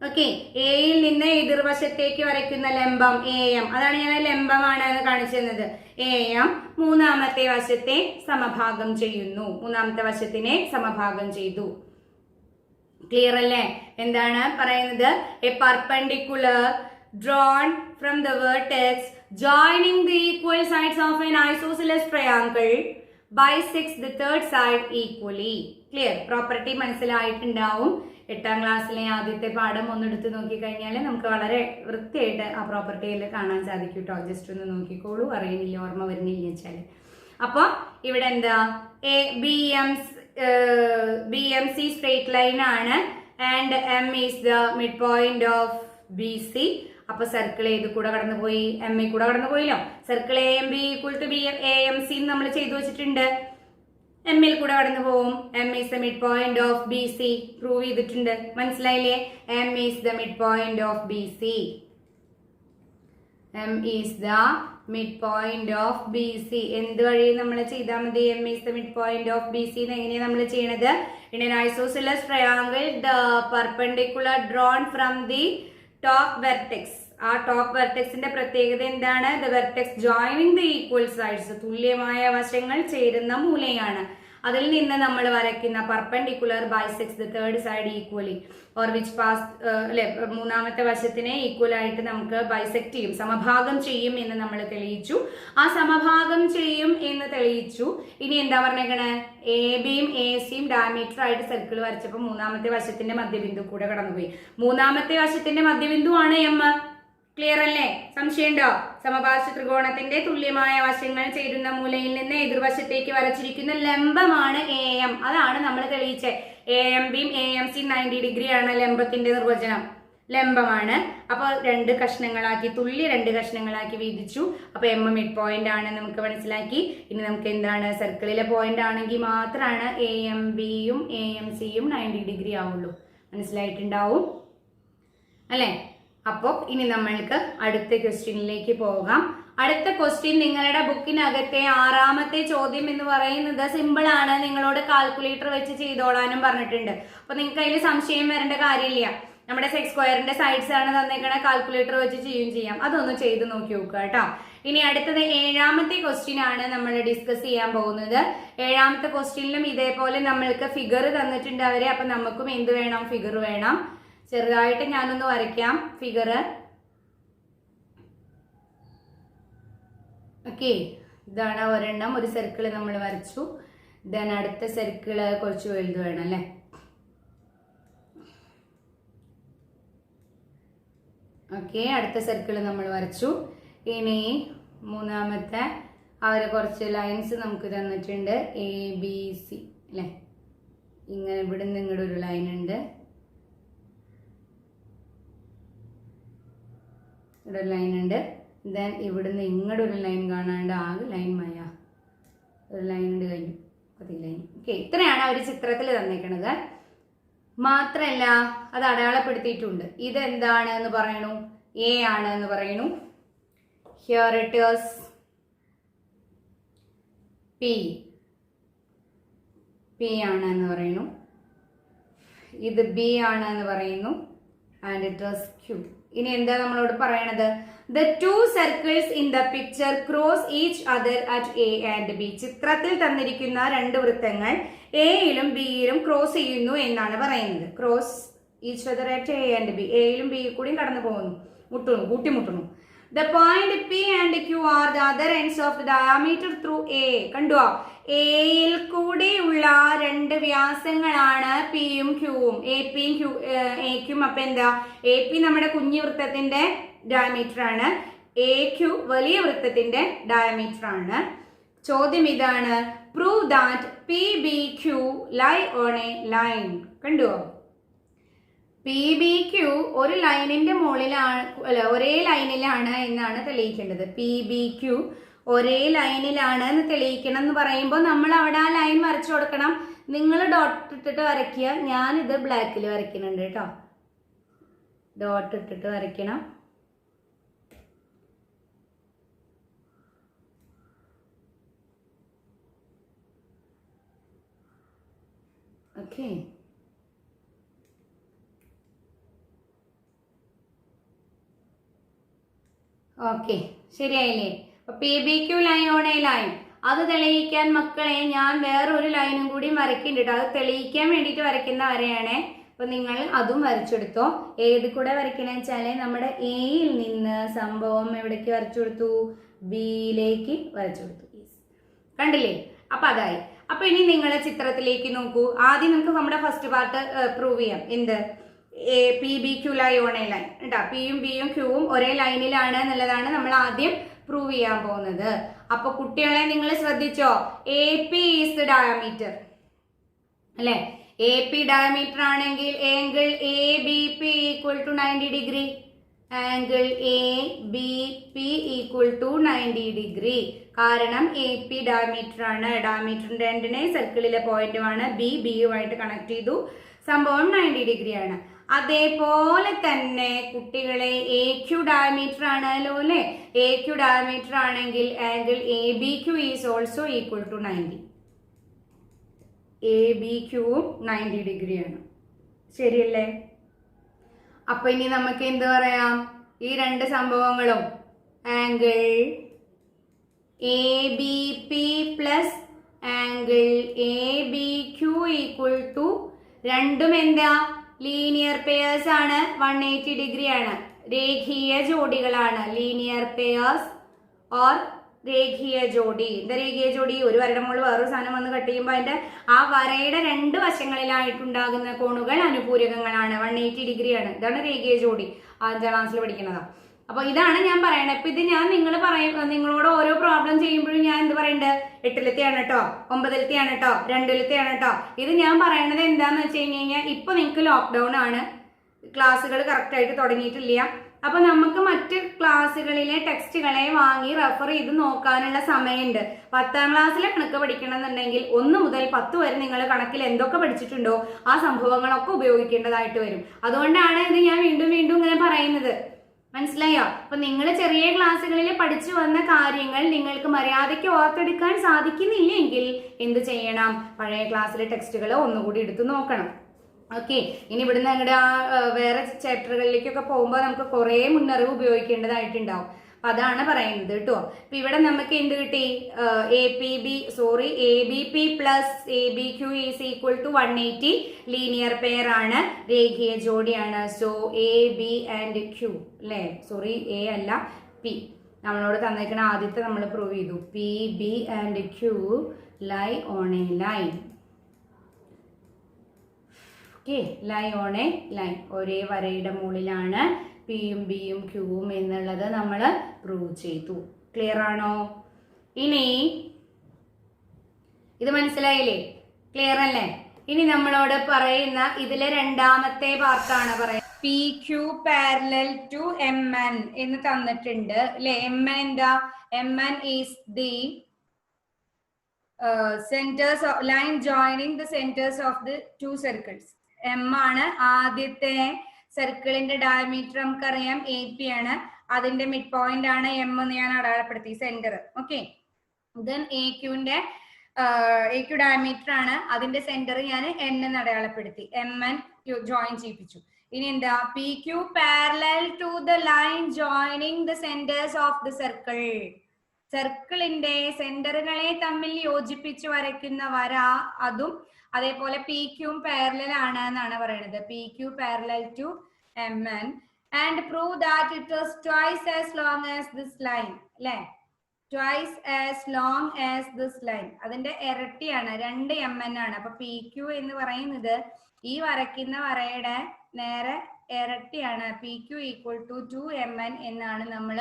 Speaker 1: ഓക്കെ, എയിൽ നിന്ന് എതിർവശത്തേക്ക് വരയ്ക്കുന്ന ലംബം എ എം. അതാണ് ഞാൻ ലംബമാണ് എന്ന് കാണിച്ചു തന്നത്. എ എം മൂന്നാമത്തെ വശത്തെ സമഭാഗം ചെയ്യുന്നു. മൂന്നാമത്തെ വശത്തിനെ സമഭാഗം ചെയ്തു. ക്ലിയർ അല്ലേ? എന്താണ് പറയുന്നത്? A perpendicular drawn from the vertex joining the equal sides of an isosceles triangle bisects the third side equally. Clear? Property മനസ്സിലായിട്ടുണ്ടാവും. 8ാം ക്ലാസ്സിലെ ആദ്യത്തെ പാഠം ഒന്നെടുത്ത് നോക്കിക്കഴിഞ്ഞാൽ നമുക്ക് വളരെ വൃത്തിയായിട്ട് ആ പ്രോപ്പർട്ടിയിൽ കാണാൻ സാധിക്കും കേട്ടോ. ജസ്റ്റ് ഒന്ന് നോക്കിക്കോളൂ, അറിയുന്നില്ല, ഓർമ്മ വരുന്നില്ല വെച്ചാൽ. അപ്പൊ ഇവിടെ എന്താ, B M C straight line ആണ് and M is the mid point of B C. അപ്പൊ സർക്കിൾ ഏത് കൂടെ കടന്നു പോയി, എം ഇ കൂടെ കടന്നു പോയില്ലോ. Circle A M B equal to B A M C നമ്മൾ ചെയ്തു വെച്ചിട്ടുണ്ട്. എം ഇൽ കൂടെ കടന്നു പോവും. M is the mid point of B C prove ചെയ്തിട്ടുണ്ട്. മനസ്സിലായില്ലേ? M is the mid point of B C. M is the mid point of B C. എന്ത് വഴി നമ്മൾ ചെയ്താൽ മതി? M is the mid point of B C എങ്ങനെയാണ് നമ്മൾ ചെയ്യണത്? In an isosceles triangle the perpendicular drawn from the top vertex. ആ top വെർട്ടെക്സിന്റെ പ്രത്യേകത എന്താണ്? The vertex joining the equal sides. തുല്യമായ വശങ്ങൾ ചേരുന്ന മൂലയാണ്. അതിൽ നിന്ന് നമ്മൾ വരയ്ക്കുന്ന perpendicular bisects the third side equally or which pass അല്ലെ, മൂന്നാമത്തെ വശത്തിനെ ഈക്വൽ ആയിട്ട് നമുക്ക് ബൈസെക്ട് ചെയ്യും, സമഭാഗം ചെയ്യും എന്ന് നമ്മൾ തെളിയിച്ചു. ആ സമഭാഗം ചെയ്യും എന്ന് തെളിയിച്ചു. ഇനി എന്താ പറഞ്ഞേക്കണേ? എ ബിയും എ സിയും ഡയമീറ്റർ ആയിട്ട് സർക്കിൾ വരച്ചപ്പോൾ മൂന്നാമത്തെ വശത്തിന്റെ മധ്യബിന്ദു കൂടെ കടന്നുപോയി. മൂന്നാമത്തെ വശത്തിന്റെ മധ്യബിന്ദു ആണ് എം. ക്ലിയർ അല്ലേ? സംശയമുണ്ടോ? സമപാർശ്വ ത്രികോണത്തിന്റെ തുല്യമായ വശങ്ങൾ ചേരുന്ന മൂലയിൽ നിന്ന് എതിർവശത്തേക്ക് വരച്ചിരിക്കുന്ന ലംബമാണ് AM. അതാണ് നമ്മൾ തെളിയിച്ചത്. AMBയും AMCയും 90 ഡിഗ്രി ആണ് ലംബത്തിന്റെ നിർവചനം. ലംബമാണ്. അപ്പോൾ 2 കഷ്ണങ്ങളാക്കി തുല്യ 2 കഷ്ണങ്ങളാക്കി വീതിച്ചു. അപ്പൊ M മിഡ് പോയിന്റ് ആണ് നമുക്ക് മനസ്സിലാക്കി. ഇനി നമുക്ക് എന്താണ്, സർക്കിളിലെ പോയിന്റ് ആണെങ്കിൽ മാത്രമാണ് AMBയും AMCയും 90 ഡിഗ്രി ആവുള്ളൂ. മനസ്സിലായിട്ടുണ്ടാവും അല്ലെ? അപ്പോൾ ഇനി നമ്മൾക്ക് അടുത്ത ക്വസ്റ്റ്യനിലേക്ക് പോകാം. അടുത്ത ക്വസ്റ്റ്യൻ നിങ്ങളുടെ ബുക്കിനകത്തെ 6ാമത്തെ ചോദ്യം എന്ന് പറയുന്നത് സിമ്പിൾ ആണ്. നിങ്ങളോട് കാൽക്കുലേറ്റർ വെച്ച് ചെയ്തോളാനും പറഞ്ഞിട്ടുണ്ട്. അപ്പൊ നിങ്ങൾക്ക് അതിൽ സംശയം വരേണ്ട കാര്യമില്ല. നമ്മുടെ സെക്സ് സ്ക്വയറിന്റെ സൈഡ്സ് ആണ് തന്നേക്കണ, കാൽക്കുലേറ്റർ വെച്ച് ചെയ്യാം. അതൊന്ന് ചെയ്ത് നോക്കി നോക്കുക കേട്ടോ. ഇനി അടുത്തത് 7ാമത്തെ ക്വസ്റ്റ്യൻ ആണ് നമ്മൾ ഡിസ്കസ് ചെയ്യാൻ പോകുന്നത്. 7ാമത്തെ ക്വസ്റ്റ്യനിലും ഇതേപോലെ നമ്മൾക്ക് ഫിഗർ തന്നിട്ടുണ്ട് അവരെ. അപ്പൊ നമുക്കും എന്ത് വേണം? ഫിഗർ വേണം. ചെറുതായിട്ട് ഞാനൊന്ന് വരയ്ക്കാം ഫിഗർ. ഓക്കെ, ഇതാണ് ഒരെണ്ണം. ഒരു സർക്കിള് നമ്മൾ വരച്ചു. ദെൻ അടുത്ത സർക്കിള് കുറച്ച് വലുത് വേണം അല്ലേ? ഓക്കെ, അടുത്ത സർക്കിള് നമ്മൾ വരച്ചു. ഇനി 3ാമത്തെ അവരെ കുറച്ച് ലൈൻസ് നമുക്ക് തന്നിട്ടുണ്ട്. ABC അല്ലേ? ഇങ്ങനെ ഇവിടെ നിന്ന് ഇങ്ങോട്ട് ഒരു ലൈൻ ഉണ്ട്, ഇവിടെ ഒരു ലൈൻ ഉണ്ട്. ദെൻ ഇവിടുന്ന് ഇങ്ങോട്ട് ഒരു ലൈൻ കാണാണ്ട് ആകെ ലൈൻ മയ ഒരു ലൈൻ ഉണ്ട്, കഴിഞ്ഞു. 10 ലൈൻ. ഓക്കെ, ഇത്രയാണ് അവർ ചിത്രത്തിൽ തന്നേക്കണത്. മാത്രല്ല അത് അടയാളപ്പെടുത്തിയിട്ടുണ്ട്. ഇതെന്താണ് എന്ന് പറയണു? A ആണ് എന്ന് പറയണു. ഹിയർ ഇറ്റ് ഈസ് P ആണ് എന്ന് പറയുന്നു. ഇത് B ആണ് എന്ന് പറയുന്നു. And it is Q. ഇനി എന്താ നമ്മളോട് പറയണത്? The two circles in the picture cross each other at A and B. ചിത്രത്തിൽ തന്നിരിക്കുന്ന 2 വൃത്തങ്ങൾ എയിലും ബിയിലും ക്രോസ് ചെയ്യുന്നു എന്നാണ് പറയുന്നത്. Cross each other at A and B. എയിലും ബി കൂടിയും കടന്നു പോകുന്നു, കൂട്ടിമുട്ടുന്നു. The point P and Q are the other ends of the diameter through A. കണ്ടുവോ? എയിൽ കൂടിയുള്ള 2 വ്യാസങ്ങളാണ് പിയും ക്യൂവും. എക്കും അപ്പൊ എന്താ? AP നമ്മുടെ കുഞ്ഞു വൃത്തത്തിന്റെ ഡയമീറ്റർ ആണ്. AQ വലിയ വൃത്തത്തിന്റെ ഡയമീറ്റർ ആണ്. ചോദ്യം ഇതാണ്, prove that PBQ lie on a line. കണ്ടുവോ? PBQ ഒരു ലൈനിന്റെ മുകളിലാണ്, അല്ല ഒരേ ലൈനിലാണ് എന്നാണ് തെളിയിക്കേണ്ടത്. PBQ ഒരേ ലൈനിലാണ് എന്ന് തെളിയിക്കണം എന്ന് പറയുമ്പോൾ നമ്മൾ അവിടെ ആ ലൈൻ വരച്ചു കൊടുക്കണം. നിങ്ങൾ ഡോട്ട് ഇട്ടിട്ട് വരയ്ക്കുക. ഞാനിത് ബ്ലാക്കിൽ വരയ്ക്കുന്നുണ്ട് കേട്ടോ. ഡോട്ട് ഇട്ടിട്ട് വരയ്ക്കണം. ഓക്കെ, ഓക്കെ ശരിയായില്ലേ? അപ്പൊ PBQ line on a line അത് തെളിയിക്കാൻ മക്കളെ ഞാൻ വേറൊരു ലൈനും കൂടി വരയ്ക്കുന്നുണ്ട്. അത് തെളിയിക്കാൻ വേണ്ടിയിട്ട് വരയ്ക്കുന്ന വരെയാണേ. അപ്പൊ നിങ്ങൾ അതും വരച്ചെടുത്തോ. ഏത് കൂടെ വരയ്ക്കണമെന്ന് വെച്ചാല് നമ്മുടെ എയിൽ നിന്ന് സംഭവം എവിടേക്ക് വരച്ചു കൊടുത്തു? ബിയിലേക്ക് വരച്ചു കൊടുത്തു. കണ്ടില്ലേ? അപ്പൊ അതായി. അപ്പൊ ഇനി നിങ്ങളെ ചിത്രത്തിലേക്ക് നോക്കൂ. ആദ്യം നമുക്ക് നമ്മുടെ ഫസ്റ്റ് പാർട്ട് പ്രൂവ് ചെയ്യാം. എന്ത്? PBQ line on a line കേട്ടോ. പിയും ബിയും ക്യൂവും ഒരേ ലൈനിലാണ് എന്നുള്ളതാണ് നമ്മൾ ആദ്യം പ്രൂവ് ചെയ്യാൻ പോകുന്നത്. അപ്പൊ കുട്ടികളെ നിങ്ങൾ ശ്രദ്ധിച്ചോ? AP ഈസ് ദ ഡയമീറ്റർ അല്ലെ? AP ഡയമീറ്റർ ആണെങ്കിൽ angle ABP equal to 90 degree. Angle ABP equal to 90 degree. കാരണം AP ഡയമീറ്റർ ആണ്. ഡയമീറ്ററിന്റെ എൻഡിനെ സർക്കിളിലെ പോയിന്റുമാണ്. ബിയുമായിട്ട് കണക്ട് ചെയ്തു. സംഭവം 90 ഡിഗ്രി ആണ്. അതേപോലെ തന്നെ കുട്ടികളെ AQ ഡയമീറ്റർ ആണല്ലോ അല്ലെ? AQ ഡയമീറ്റർ ആണെങ്കിൽ angle ABQ is also equal to 90. ABQവും 90 ഡിഗ്രിയാണ്. ശരിയല്ലേ? അപ്പൊ ഇനി നമുക്ക് എന്ത് പറയാം? ഈ 2 സംഭവങ്ങളും angle ABP plus angle ABQ equal to, രണ്ടും എന്താ? ലീനിയർ പെയേഴ്സ് ആണ്. 180 ഡിഗ്രി ആണ്. രേഖീയ ജോഡികളാണ്. ലീനിയർ പെയേഴ്സ് ഓർ രേഖീയ ജോഡി. എന്താ രേഖീയ ജോഡി? ഒരു വരയുടെ മുകളിൽ വേറൊരു സാധനം വന്ന് കട്ട് ചെയ്യുമ്പോൾ അതിന്റെ ആ വരയുടെ 2 വശങ്ങളിലായിട്ടുണ്ടാകുന്ന കോണുകൾ അനുപൂരകങ്ങളാണ്. 180 ഡിഗ്രിയാണ്. ഇതാണ് രേഖീയ ജോഡി. 5ാം ക്ലാസ്സിൽ പഠിക്കുന്നതാ. അപ്പൊ ഇതാണ് ഞാൻ പറയണത്. ഇപ്പൊ ഇത് ഞാൻ നിങ്ങളോട് ഓരോ പ്രോബ്ലം ചെയ്യുമ്പോഴും ഞാൻ എന്ത് പറയണ്ടത്, 8ലത്തെയാണ് കേട്ടോ, 9ലത്തെയാണ് കേട്ടോ, 2ലത്തെയാണ് കേട്ടോ. ഇത് ഞാൻ പറയണത് എന്താന്ന് വെച്ച് കഴിഞ്ഞാൽ ഇപ്പൊ നിങ്ങൾക്ക് ലോക്ക്ഡൌൺ ആണ്, ക്ലാസ്സുകൾ കറക്റ്റ് ആയിട്ട് തുടങ്ങിയിട്ടില്ല. അപ്പൊ നമുക്ക് മറ്റ് ക്ലാസ്സുകളിലെ ടെക്സ്റ്റുകളെ വാങ്ങി റെഫർ ചെയ്ത് നോക്കാനുള്ള സമയമുണ്ട്. 10ാം ക്ലാസ്സിലെ കണക്ക് പഠിക്കണമെന്നുണ്ടെങ്കിൽ 1 മുതൽ 10 വരെ നിങ്ങൾ കണക്കിൽ എന്തൊക്കെ പഠിച്ചിട്ടുണ്ടോ ആ സംഭവങ്ങളൊക്കെ ഉപയോഗിക്കേണ്ടതായിട്ട് വരും. അതുകൊണ്ടാണ് ഇത് ഞാൻ വീണ്ടും വീണ്ടും ഇങ്ങനെ പറയുന്നത്. മനസ്സിലായോ? അപ്പൊ നിങ്ങൾ ചെറിയ ക്ലാസ്സുകളിൽ പഠിച്ചു വന്ന കാര്യങ്ങൾ നിങ്ങൾക്ക് മര്യാദയ്ക്ക് ഓർത്തെടുക്കാൻ സാധിക്കുന്നില്ലെങ്കിൽ എന്ത് ചെയ്യണം? പഴയ ക്ലാസ്സിലെ ടെക്സ്റ്റുകൾ ഒന്നുകൂടി എടുത്ത് നോക്കണം. ഓക്കെ, ഇനി ഇവിടുന്ന് ഞങ്ങളുടെ വേറെ ചാപ്റ്ററുകളിലേക്കൊക്കെ പോകുമ്പോൾ നമുക്ക് കുറേ മുന്നറിവ് ഉപയോഗിക്കേണ്ടതായിട്ടുണ്ടാവും. അപ്പൊ അതാണ് പറയുന്നത് കേട്ടോ. അപ്പൊ ഇവിടെ നമുക്ക് എന്ത് കിട്ടി? ABP plus ABQ is equal to 180 linear pair ആണ്, രേഖീയ ജോഡിയാണ്. സോ AB ആൻഡ് Q അല്ലേ, സോറി A അല്ല P. നമ്മളോട് തന്നേക്കണ ആദ്യത്തെ നമ്മൾ പ്രൂവ് ചെയ്തു. PB and Q lie on a line. Okay, lie on a line, ഒരേ വരയുടെ മുകളിലാണ് പിയും ബിയും ക്യൂവും എന്നുള്ളത് നമ്മൾ പ്രൂവ് ചെയ്തു. ക്ലിയർ ആണോ? ഇനി ഇത് മനസ്സിലായില്ലേ? ക്ലിയർ അല്ലേ? ഇനി നമ്മളോട് പറയുന്ന ഇതിലെ രണ്ടാമത്തെ പാർട്ടാണ് പറയുന്നത്. PQ പാരലൽ ടു MN എന്ന് തന്നിട്ടുണ്ട് അല്ലെ. MN എന്താ? MN is the centers of line joining the centers of the two circles. M ആണ് ആദ്യത്തെ സർക്കിളിന്റെ ഡയമീറ്റർ, നമുക്കറിയാം AP ആണ്, അതിന്റെ മിഡ് പോയിന്റ് ആണ് M എന്ന് ഞാൻ അടയാളപ്പെടുത്തി, centre. Okay, then AQ diameter ആണ്, അതിന്റെ സെന്റർ ഞാൻ N എന്ന് അടയാളപ്പെടുത്തി, MN ജോയിൻ ചെയ്യിപ്പിച്ചു. ഇനി എന്താ? PQ parallel to the line joining the centres of the circle. സർക്കിളിന്റെ സെന്ററുകളെ തമ്മിൽ യോജിപ്പിച്ച് വരയ്ക്കുന്ന വര, അതും അതേപോലെ PQ പാരലൽ ആണ് എന്നാണ് പറയുന്നത്. PQ parallel to MN and prove that it is twice as long as this line അല്ലേ, twice as long as this line. അതിന്റെ ഇരട്ടിയാണ്, 2 MN ആണ്. അപ്പൊ PQ എന്ന് പറയുന്നത് ഈ വരയ്ക്കുന്ന വരയുടെ നേരെ ഇരട്ടിയാണ്. PQ ഈക്വൽ ടു 2 MN എന്നാണ് നമ്മൾ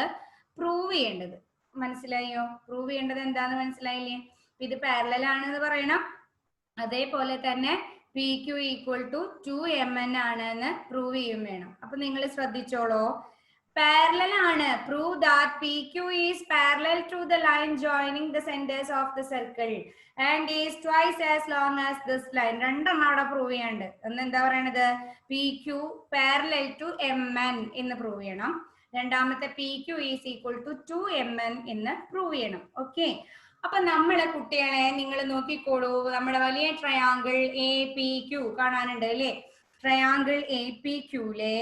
Speaker 1: പ്രൂവ് ചെയ്യേണ്ടത്. മനസ്സിലായോ? പ്രൂവ് ചെയ്യേണ്ടത് എന്താന്ന് മനസ്സിലായില്ലേ? ഇത് പാരലൽ ആണെന്ന് പറയണം, അതേപോലെ തന്നെ PQ ഈക്വൽ ടു 2 MN ആണെന്ന് പ്രൂവ് ചെയ്യും വേണം. അപ്പൊ നിങ്ങൾ ശ്രദ്ധിച്ചോളൂ, പാരലൽ ആണ്. Prove that PQ is parallel to the line joining the centres of the circle and is twice as long as this line. രണ്ടെണ്ണം അവിടെ പ്രൂവ് ചെയ്യാണ്ട്. എന്താ പറയണത്? PQ പാരലൽ ടു MN എന്ന് പ്രൂവ് ചെയ്യണം. രണ്ടാമത്തെ PQ is equal to 2 MN എന്ന് prove ചെയ്യണം. ഓക്കെ, അപ്പൊ നമ്മളെ കുട്ടികളെ നിങ്ങൾ നോക്കിക്കോളൂ. നമ്മുടെ വലിയ ട്രയാങ്കിൾ APQ കാണാനുണ്ട് അല്ലെ. ട്രയാങ്കിൾ APQലെ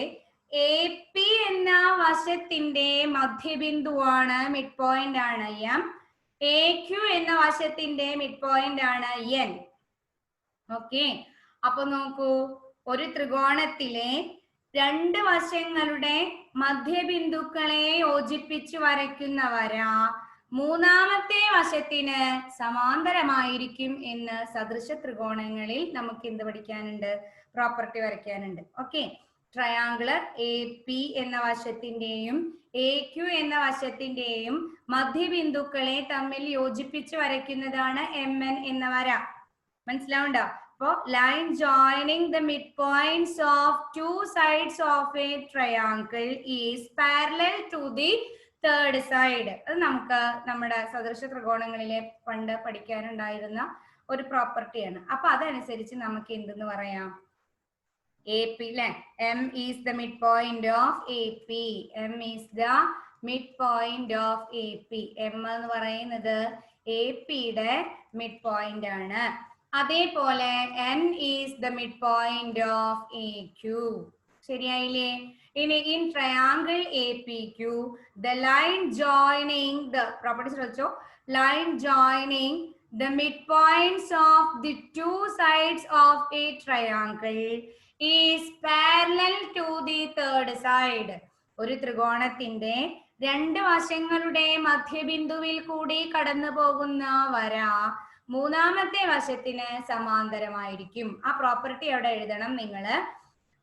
Speaker 1: AP എന്ന വശത്തിന്റെ മധ്യബിന്ദുവാണ്, മിഡ് പോയിന്റ് ആണ് M. AQ എന്ന വശത്തിന്റെ മിഡ് പോയിന്റ് ആണ് N. ഓക്കെ, അപ്പൊ നോക്കൂ, ഒരു ത്രികോണത്തിലെ 2 വശങ്ങളുടെ മധ്യബിന്ദുക്കളെ യോജിപ്പിച്ച് വരയ്ക്കുന്ന വര മൂന്നാമത്തെ വശത്തിന് സമാന്തരമായിരിക്കും എന്ന് സദൃശ ത്രികോണങ്ങളിൽ നമുക്ക് എന്ത് പഠിക്കാനുണ്ട്? പ്രോപ്പർട്ടി വരയ്ക്കാനുണ്ട്. ഓക്കെ, ട്രയാങ്കുലർ AP എന്ന വശത്തിന്റെയും AQ എന്ന വശത്തിന്റെയും മധ്യബിന്ദുക്കളെ തമ്മിൽ യോജിപ്പിച്ച് വരയ്ക്കുന്നതാണ് MN എന്ന വര. മനസ്സിലാവുണ്ടോ? അപ്പോ line joining the mid points of 2 sides of a triangle is parallel to the third side. അത് നമുക്ക് നമ്മുടെ സദൃശ ത്രികോണങ്ങളിലെ പണ്ട് പഠിക്കാനുണ്ടായിരുന്ന ഒരു പ്രോപ്പർട്ടിയാണ്. അപ്പൊ അതനുസരിച്ച് നമുക്ക് എന്തെന്ന് പറയാം? AP അല്ലെ, M is the mid point of AP. M is the mid point of AP. M എന്ന് പറയുന്നത് APയുടെ മിഡ് പോയിന്റ് ആണ്. അതേപോലെ N is the mid point of AQ. ശരിയായില്ലേ? ഇനി in triangle APQ the line joining the properties വെച്ചോ, line joining the midpoints of the 2 sides of a triangle is parallel to the third side. ഒരു ത്രികോണത്തിന്റെ 2 വശങ്ങളുടെ മധ്യബിന്ദുവിൽ കൂടി കടന്നു പോകുന്ന വര മൂന്നാമത്തെ വശത്തിന് സമാന്തരമായിരിക്കും. ആ പ്രോപ്പർട്ടി അവിടെ എഴുതണം നിങ്ങൾ.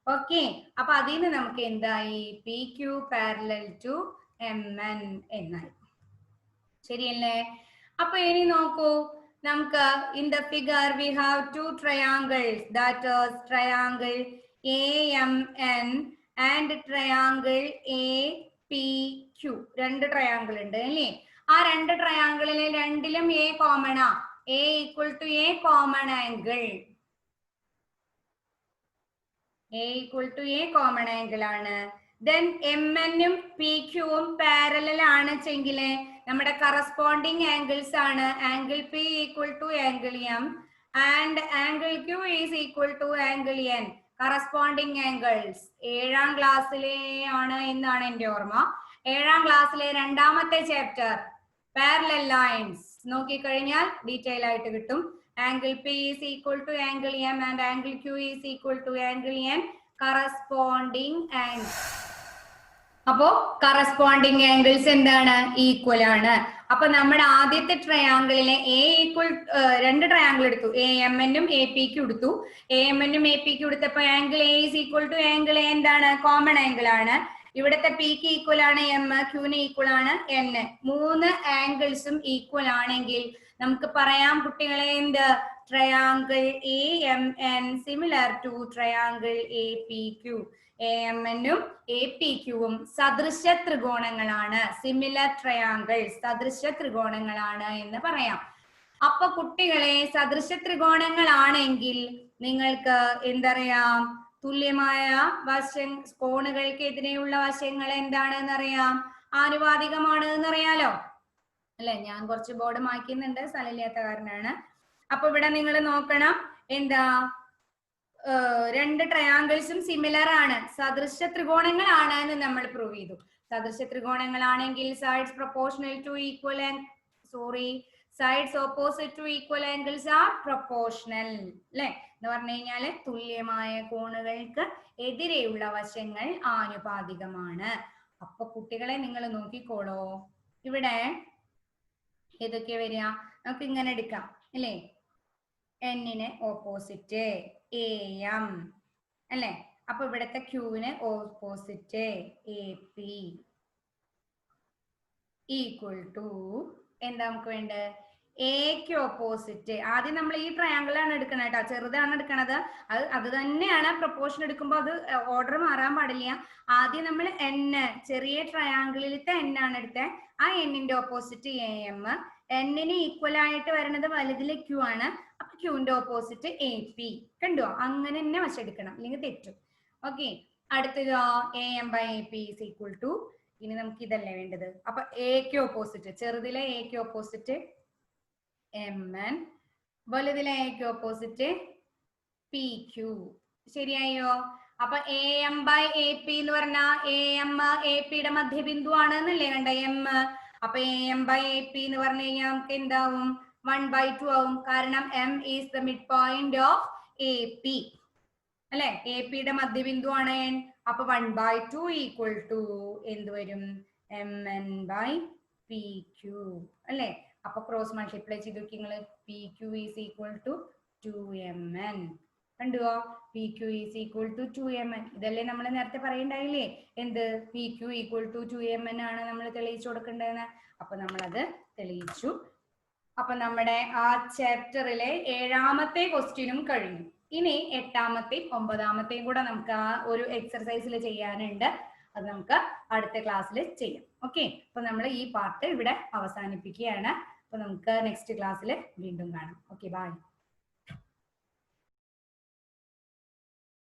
Speaker 1: ഓക്കെ, അപ്പൊ അതിന് നമുക്ക് എന്തായി, P Q parallel to M N എന്നായി. ശരിയല്ലേ? അപ്പൊ ഇനി നോക്കൂ, നമുക്ക് in the figure we have two triangles, that is triangle A M N and triangle A P Q. രണ്ട് ട്രയാങ്കിൾ ഉണ്ട് അല്ലേ? ആ രണ്ട് ട്രയാങ്കിളിലെ രണ്ടിലും എ കോമൺ ആ. A equal to A common angle, A equal to A common angle ആണ്. Then M എന്നും പി ക്യൂവും പാരലൽ ആണെച്ചെങ്കില് നമ്മുടെ കറസ്പോണ്ടിങ് ആംഗിൾസ് ആണ് angle P equal to angle M and angle Q is equal to angle N. Corresponding angles 7ാം ക്ലാസ്സിലെ ആണ് എന്നാണ് എന്റെ ഓർമ്മ. 7ാം ക്ലാസ്സിലെ രണ്ടാമത്തെ ചാപ്റ്റർ പാരലൽ ലൈൻസ് നോക്കിക്കഴിഞ്ഞാൽ ഡീറ്റെയിൽ ആയിട്ട് കിട്ടും. Angle P is equal to angle M and angle Q is equal to angle N. Corresponding angle, അപ്പോ കറസ്പോണ്ടിങ് ആംഗിൾസ് എന്താണ്, ഈക്വൽ ആണ്. അപ്പൊ നമ്മുടെ ആദ്യത്തെ ട്രയാങ്കിളിലെ എ ഈക്വൽ, രണ്ട് ട്രയാങ്കിൾ എടുത്തു, എ എം എന്നും എ പി ക്യൂ എടുത്തു. എ എം എന്നും എ പി ക്യൂ എടുത്തപ്പോ angle A is equal to angle A എന്താണ്, കോമൺ ആംഗിൾ ആണ്. ഇവിടുത്തെ പിക്ക് ഈക്വൽ ആണ് എം, ക്യൂന് ഈക്വൽ ആണ് എൻ. 3 ആംഗിൾസും ഈക്വൽ ആണെങ്കിൽ നമുക്ക് പറയാം കുട്ടികളെ, എന്ത്, triangle A M N similar to triangle A P Q. A M എന്നും എ പി ക്യൂവും സദൃശ ത്രികോണങ്ങളാണ്, സിമിലർ ട്രയാങ്കിൾ, സദൃശ ത്രികോണങ്ങളാണ് എന്ന് പറയാം. അപ്പൊ കുട്ടികളെ, സദൃശ ത്രികോണങ്ങളാണെങ്കിൽ നിങ്ങൾക്ക് എന്തറിയാം, തുല്യമായ കോണുകൾക്കെതിരെയുള്ള വശങ്ങൾ എന്താണെന്ന് അറിയാം, ആനുപാതികമാണ് എന്നറിയാലോ അല്ലെ? ഞാൻ കുറച്ച് ബോർഡ് മായ്ക്കുന്നുണ്ട്, സ്ഥലമില്ലാത്ത കാരണമാണ്. അപ്പൊ ഇവിടെ നിങ്ങൾ നോക്കണം, എന്താ, രണ്ട് ട്രയാങ്കിൾസും സിമിലർ ആണ്, സദൃശ ത്രികോണങ്ങളാണ് എന്ന് നമ്മൾ പ്രൂവ് ചെയ്തു. സദൃശ ത്രികോണങ്ങളാണെങ്കിൽ sides proportional to equal sides opposite to equal angles are proportional അല്ലെ? എന്ന് പറഞ്ഞു കഴിഞ്ഞാല് തുല്യമായ കോണുകൾക്ക് എതിരെയുള്ള വശങ്ങൾ ആനുപാതികമാണ്. അപ്പൊ കുട്ടികളെ നിങ്ങൾ നോക്കിക്കോളൂ, ഇവിടെ ഏതൊക്കെ വരിക, നമുക്ക് ഇങ്ങനെ എടുക്കാം അല്ലേ? എന്നിന് ഓപ്പോസിറ്റ് എ എം അല്ലെ? അപ്പൊ ഇവിടത്തെ ക്യൂവിന് opposite A P equal to എന്താ നമുക്ക് വേണ്ടത്, എക്ക് ഓപ്പോസിറ്റ്. ആദ്യം നമ്മൾ ഈ ട്രയാങ്കിൾ ആണ് എടുക്കണത് കേട്ടോ, ചെറുതാണ് എടുക്കണത്. അത് തന്നെയാണ് പ്രൊപ്പോർഷൻ എടുക്കുമ്പോൾ അത് ഓർഡർ മാറാൻ പാടില്ല. ആദ്യം നമ്മൾ എൻ, ചെറിയ ട്രയാങ്കിളിലത്തെ എൻ ആണ് എടുത്തത്. ആ എന്നിന്റെ ഓപ്പോസിറ്റ് എ എം, എന്നിന് ഈക്വൽ ആയിട്ട് വരുന്നത് വലുതിലെ ക്യൂ ആണ്. അപ്പൊ ക്യൂവിന്റെ ഓപ്പോസിറ്റ് എ പി. കണ്ടോ? അങ്ങനെ തന്നെ വശം എടുക്കണം, അല്ലെങ്കിൽ തെറ്റും. ഓക്കെ, അടുത്തതോ A M by A P is equal to, ഇനി നമുക്ക് ഇതല്ലേ വേണ്ടത്. അപ്പൊ എക്ക് ഓപ്പോസിറ്റ്, ചെറുതിലെ എക്ക് ഓപ്പോസിറ്റ് എം എൻ, വലുതിലെ എക്ക് ഓപ്പോസിറ്റ് പി ക്യൂ. ശരിയായോ? അപ്പൊ A M by A P എന്ന് പറഞ്ഞാൽ എ എം എ പിയുടെ മധ്യബിന്ദു ആണ് എന്നല്ലേ കണ്ട എം. അപ്പൊ A M by A P എന്ന് പറഞ്ഞു കഴിഞ്ഞാൽ നമുക്ക് എന്താവും, 1/2 ആവും. കാരണം M is the mid point of A P അല്ലെ? എ പിയുടെ മധ്യബിന്ദു ആണ് എൻ. അപ്പൊ 1/2 ഈക്വൽ ടു എന്ത് വരും, M N by P Q അല്ലെ? അപ്പൊ ക്രോസ് മൾട്ടിപ്ലൈ ചെയ്ത് നോക്കി നിങ്ങൾ, P Q is equal to 2mn. കണ്ടുവോ? P Q is equal to 2mn. ഇതല്ലേ നമ്മൾ നേരത്തെ പറയണ്ടായില്ലേ, എന്ത്, P Q equal to 2mn ആണ് നമ്മൾ തെളിയിച്ചു കൊടുക്കേണ്ടതെന്ന്. അപ്പൊ നമ്മളത് തെളിയിച്ചു. അപ്പൊ നമ്മുടെ ആ ചാപ്റ്ററിലെ 7ാമത്തെ ക്വസ്റ്റ്യനും കഴിഞ്ഞു. ഇനി 8ാമത്തെയും 9ാമത്തെയും കൂടെ നമുക്ക് ആ ഒരു എക്സർസൈസിൽ ചെയ്യാനുണ്ട്. അത് നമുക്ക് അടുത്ത ക്ലാസ്സിൽ ചെയ്യാം. ഓക്കെ, അപ്പൊ നമ്മൾ ഈ പാർട്ട് ഇവിടെ അവസാനിപ്പിക്കുകയാണ്. അപ്പൊ നമുക്ക് നെക്സ്റ്റ് ക്ലാസ്സിൽ വീണ്ടും കാണാം. Okay, by.